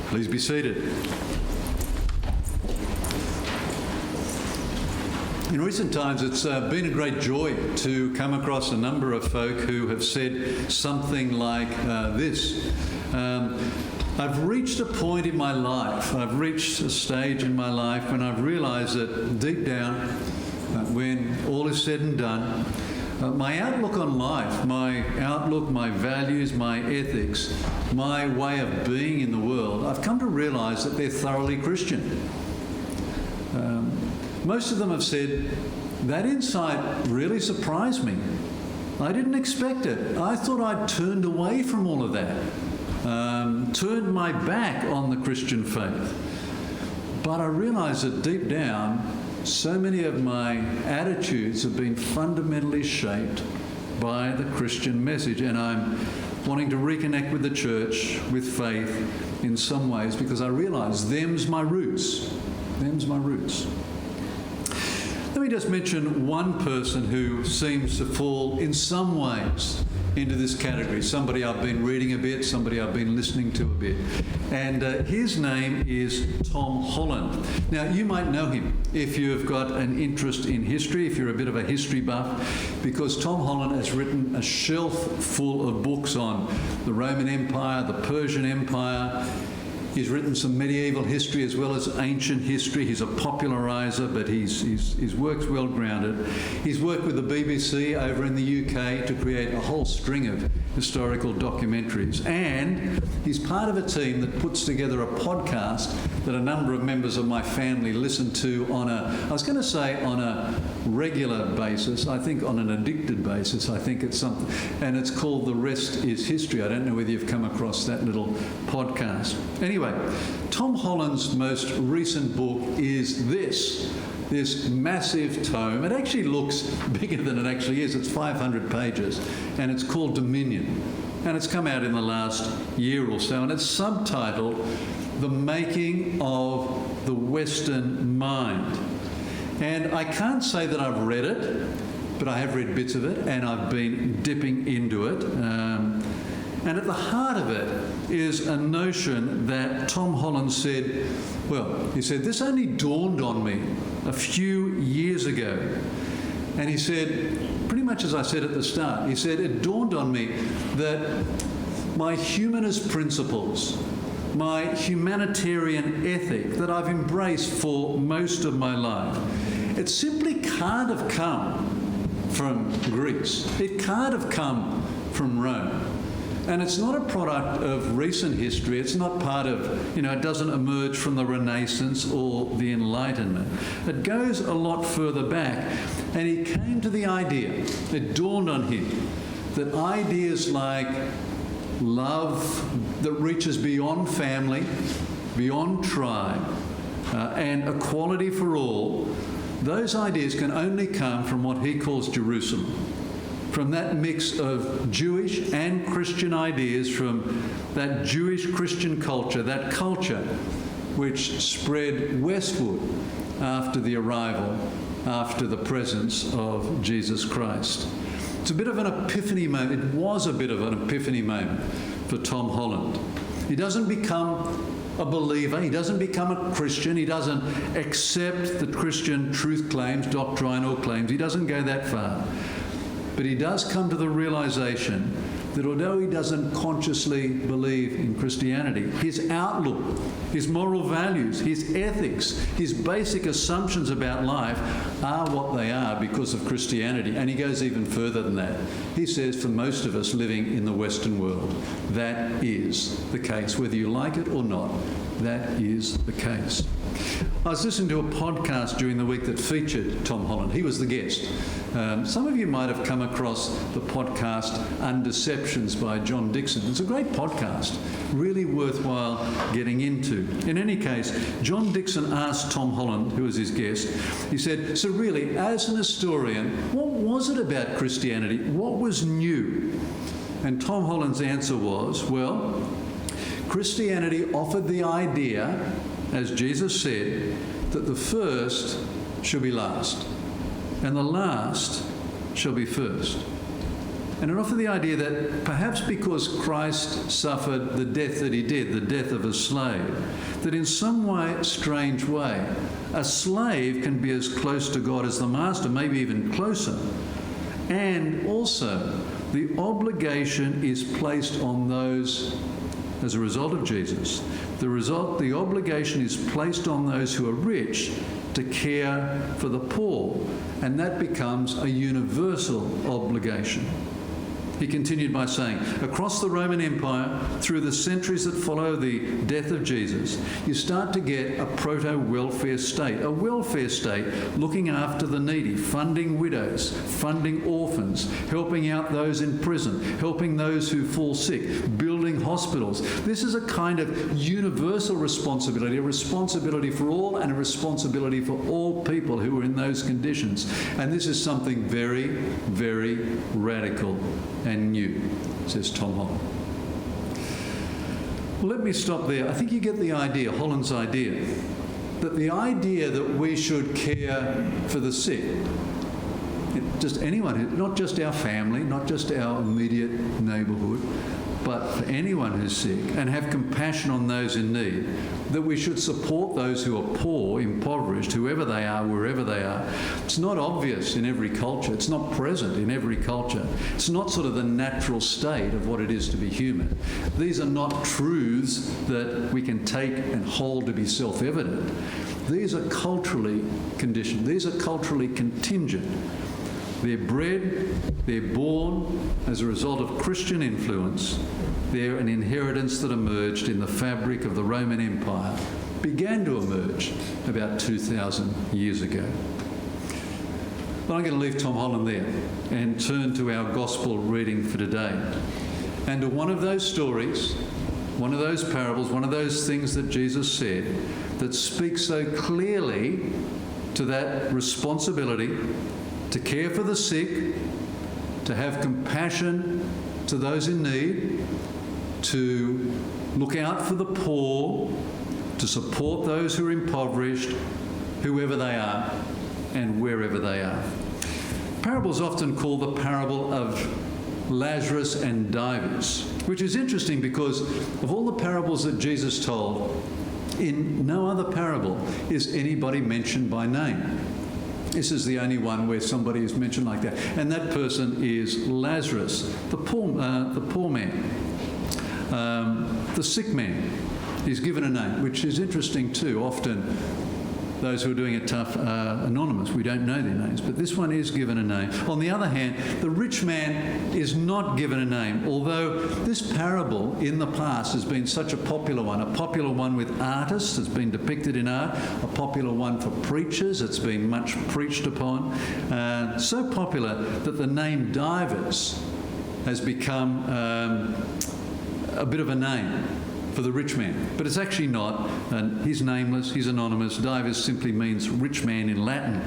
Please be seated. In recent times, it's been a great joy to come across a number of folk who have said something like this. I've reached a point in my life, I've reached a stage in my life when I've realised that deep down, when all is said and done, my outlook on life, my outlook, my values, my ethics, my way of being in the world, I've come to realise that they're thoroughly Christian. Most of them have said, that insight really surprised me. I didn't expect it. I thought I'd turned away from all of that, turned my back on the Christian faith. But I realised that deep down, so many of my attitudes have been fundamentally shaped by the Christian message, and I'm wanting to reconnect with the church, with faith in some ways, because I realise them's my roots. Them's my roots. Let me just mention one person who seems to fall in some ways into this category. Somebody I've been reading a bit, somebody I've been listening to a bit. And his name is Tom Holland. Now, you might know him if you've got an interest in history, if you're a bit of a history buff, because Tom Holland has written a shelf full of books on the Roman Empire, the Persian Empire. He's written some medieval history as well as ancient history. He's a populariser, but his work's well grounded. He's worked with the BBC over in the UK to create a whole string of historical documentaries. And he's part of a team that puts together a podcast that a number of members of my family listen to on a regular basis. I think on an addicted basis. I think it's something. And it's called The Rest is History. I don't know whether you've come across that little podcast. Anyway, Tom Holland's most recent book is this massive tome. It actually looks bigger than it actually is. It's 500 pages, and it's called Dominion. And it's come out in the last year or so, and it's subtitled The Making of the Western Mind. And I can't say that I've read it, but I have read bits of it, and I've been dipping into it. And at the heart of it is a notion that Tom Holland said, he said, this only dawned on me a few years ago. And he said, pretty much as I said at the start, he said, it dawned on me that my humanist principles, my humanitarian ethic that I've embraced for most of my life, it simply can't have come from Greece. It can't have come from Rome. And it's not a product of recent history. It's not part of, it doesn't emerge from the Renaissance or the Enlightenment. It goes a lot further back. And he came to the idea, it dawned on him, that ideas like love that reaches beyond family, beyond tribe, and equality for all, those ideas can only come from what he calls Jerusalem. From that mix of Jewish and Christian ideas, from that Jewish Christian culture, that culture which spread westward after the arrival, after the presence of Jesus Christ. It's a bit of an epiphany moment. It was a bit of an epiphany moment for Tom Holland. He doesn't become a believer. He doesn't become a Christian. He doesn't accept the Christian truth claims, doctrinal claims. He doesn't go that far. But he does come to the realization that although he doesn't consciously believe in Christianity, his outlook, his moral values, his ethics, his basic assumptions about life are what they are because of Christianity. And he goes even further than that. He says for most of us living in the Western world, that is the case. Whether you like it or not, that is the case. I was listening to a podcast during the week that featured Tom Holland. He was the guest. Some of you might have come across the podcast Undeceptions by John Dixon. It's a great podcast, really worthwhile getting into. In any case, John Dixon asked Tom Holland, who was his guest, he said, so really, as an historian, what was it about Christianity? What was new? And Tom Holland's answer was, well, Christianity offered the idea, as Jesus said, that the first shall be last, and the last shall be first. And it offered the idea that perhaps because Christ suffered the death that he did, the death of a slave, that in some way, strange way, a slave can be as close to God as the master, maybe even closer. And also, the obligation is placed on those, as a result of Jesus, the obligation is placed on those who are rich to care for the poor, and that becomes a universal obligation. He continued by saying, across the Roman Empire, through the centuries that follow the death of Jesus, you start to get a proto-welfare state, a welfare state looking after the needy, funding widows, funding orphans, helping out those in prison, helping those who fall sick, building hospitals. This is a kind of universal responsibility, a responsibility for all and a responsibility for all people who are in those conditions. And this is something very, very radical and new, says Tom Holland. Well, let me stop there. I think you get the idea, Holland's idea, that the idea that we should care for the sick, just anyone, not just our family, not just our immediate neighbourhood, but for anyone who's sick, and have compassion on those in need, that we should support those who are poor, impoverished, whoever they are, wherever they are. It's not obvious in every culture. It's not present in every culture. It's not sort of the natural state of what it is to be human. These are not truths that we can take and hold to be self-evident. These are culturally conditioned. These are culturally contingent. They're bred, they're born as a result of Christian influence. They're an inheritance that emerged in the fabric of the Roman Empire, began to emerge about 2,000 years ago. But I'm going to leave Tom Holland there and turn to our gospel reading for today. And to one of those stories, one of those parables, one of those things that Jesus said that speaks so clearly to that responsibility to care for the sick, to have compassion to those in need, to look out for the poor, to support those who are impoverished, whoever they are and wherever they are. Parable is often called the parable of Lazarus and divers, which is interesting because of all the parables that Jesus told, in no other parable is anybody mentioned by name. This is the only one where somebody is mentioned like that. And that person is Lazarus, the poor man, the sick man. He's given a name, which is interesting too. Often those who are doing it tough are anonymous. We don't know their names, but this one is given a name. On the other hand, the rich man is not given a name, although this parable in the past has been such a popular one with artists. It's been depicted in art, a popular one for preachers. It's been much preached upon. So popular that the name divers has become a bit of a name for the rich man, but it's actually not. And he's nameless, he's anonymous. Divers simply means rich man in Latin.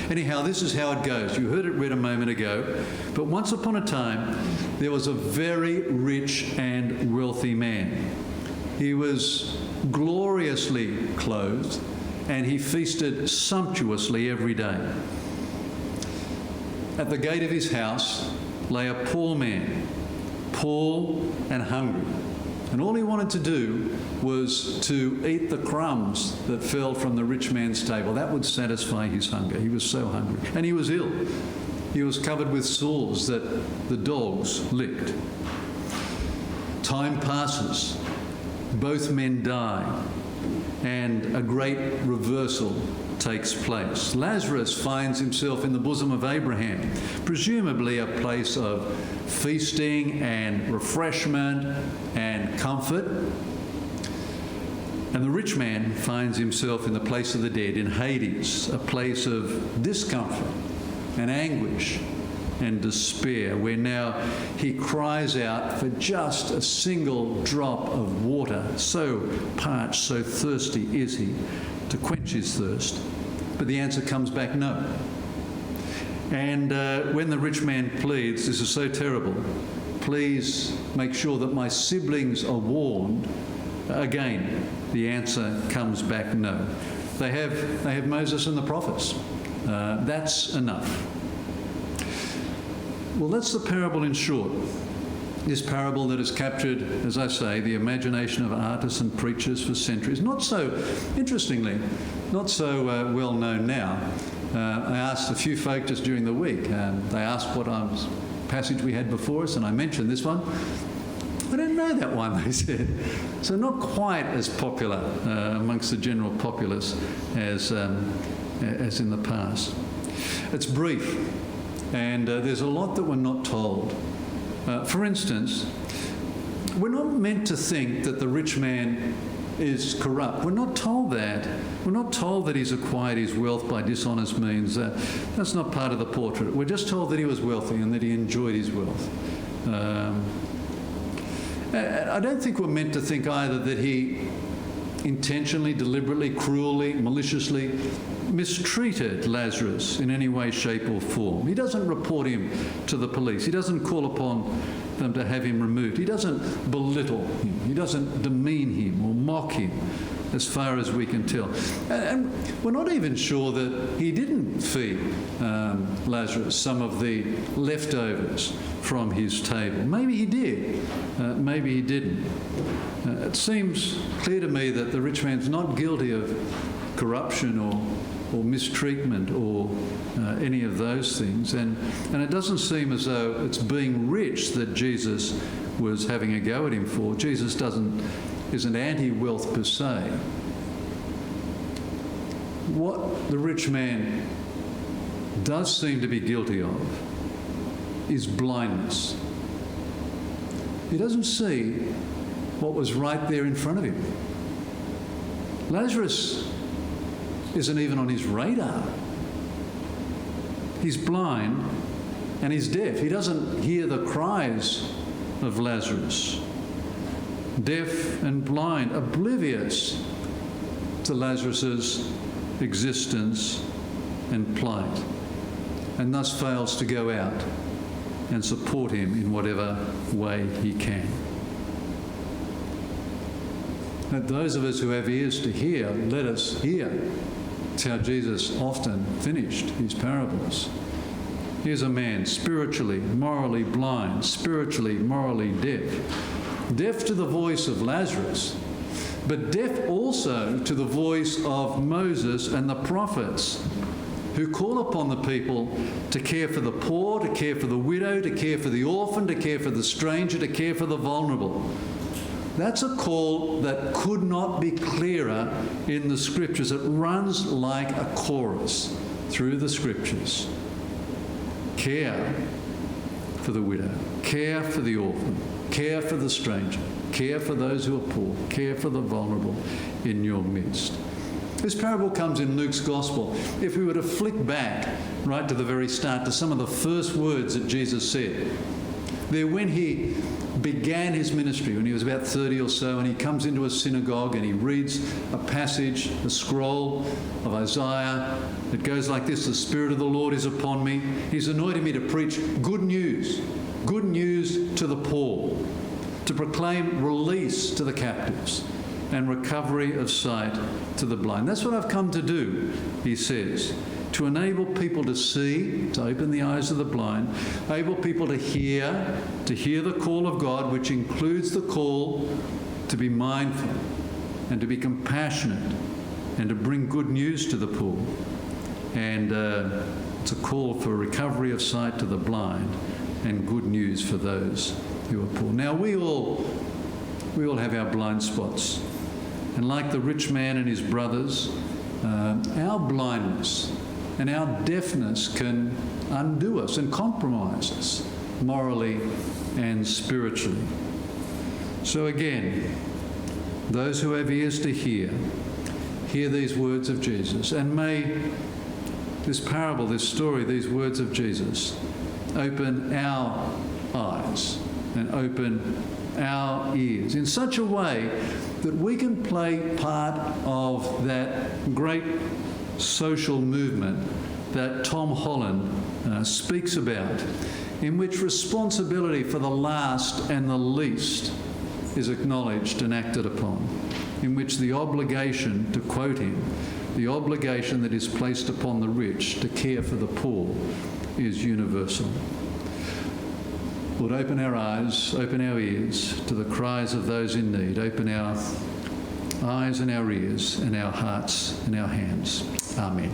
Anyhow, this is how it goes. You heard it read a moment ago, but once upon a time, there was a very rich and wealthy man. He was gloriously clothed, and he feasted sumptuously every day. At the gate of his house lay a poor man, poor and hungry. And all he wanted to do was to eat the crumbs that fell from the rich man's table. That would satisfy his hunger. He was so hungry. And he was ill. He was covered with sores that the dogs licked. Time passes. Both men die. And a great reversal takes place. Lazarus finds himself in the bosom of Abraham, presumably a place of feasting and refreshment and comfort. And the rich man finds himself in the place of the dead, in Hades, a place of discomfort and anguish and despair, where now he cries out for just a single drop of water. So parched, so thirsty is he, to quench his thirst. But the answer comes back no. And when the rich man pleads, this is so terrible, please make sure that my siblings are warned, again, the answer comes back no. They have Moses and the prophets. That's enough. Well, that's the parable in short. This parable that has captured, as I say, the imagination of artists and preachers for centuries. Not so, interestingly, not so well known now. I asked a few folk just during the week, they asked what passage we had before us, and I mentioned this one. I don't know that one, they said. So not quite as popular amongst the general populace as in the past. It's brief, and there's a lot that we're not told. For instance, we're not meant to think that the rich man is corrupt. We're not told that. We're not told that he's acquired his wealth by dishonest means. That's not part of the portrait. We're just told that he was wealthy and that he enjoyed his wealth. I don't think we're meant to think either that he intentionally, deliberately, cruelly, maliciously mistreated Lazarus in any way, shape or form. He doesn't report him to the police. He doesn't call upon them to have him removed. He doesn't belittle him. He doesn't demean him or mock him, as far as we can tell. And we're not even sure that he didn't feed Lazarus some of the leftovers from his table. Maybe he did. Maybe he didn't. It seems clear to me that the rich man's not guilty of corruption or mistreatment or any of those things. And it doesn't seem as though it's being rich that Jesus was having a go at him for. Jesus isn't anti-wealth per se. What the rich man does seem to be guilty of is blindness. He doesn't see what was right there in front of him. Lazarus isn't even on his radar. He's blind and he's deaf. He doesn't hear the cries of Lazarus. Deaf and blind, oblivious to Lazarus's existence and plight, and thus fails to go out and support him in whatever way he can. Let those of us who have ears to hear, let us hear. It's how Jesus often finished his parables. Here's a man spiritually, morally blind, spiritually, morally deaf. Deaf to the voice of Lazarus, but deaf also to the voice of Moses and the prophets, who call upon the people to care for the poor, to care for the widow, to care for the orphan, to care for the stranger, to care for the vulnerable. That's a call that could not be clearer in the Scriptures. It runs like a chorus through the Scriptures. Care for the widow, care for the orphan, care for the stranger, care for those who are poor, care for the vulnerable in your midst. This parable comes in Luke's Gospel. If we were to flick back right to the very start to some of the first words that Jesus said, there when he began his ministry, when he was about 30 or so, and he comes into a synagogue and he reads a passage, a scroll of Isaiah that goes like this: "The Spirit of the Lord is upon me. He's anointed me to preach good news to the poor, to proclaim release to the captives and recovery of sight to the blind." That's what I've come to do, he says, to enable people to see, to open the eyes of the blind, enable people to hear the call of God, which includes the call to be mindful and to be compassionate and to bring good news to the poor. And it's a call for recovery of sight to the blind and good news for those who are poor. Now, we all have our blind spots. And like the rich man and his brothers, our blindness and our deafness can undo us and compromise us morally and spiritually. So again, those who have ears to hear these words of Jesus, and may this parable, this story, these words of Jesus open our eyes and open our ears in such a way that we can play part of that great social movement that Tom Holland speaks about, in which responsibility for the last and the least is acknowledged and acted upon, in which the obligation, to quote him, the obligation that is placed upon the rich to care for the poor is universal. Lord, open our eyes, open our ears to the cries of those in need. Open our eyes and our ears and our hearts and our hands. Amen.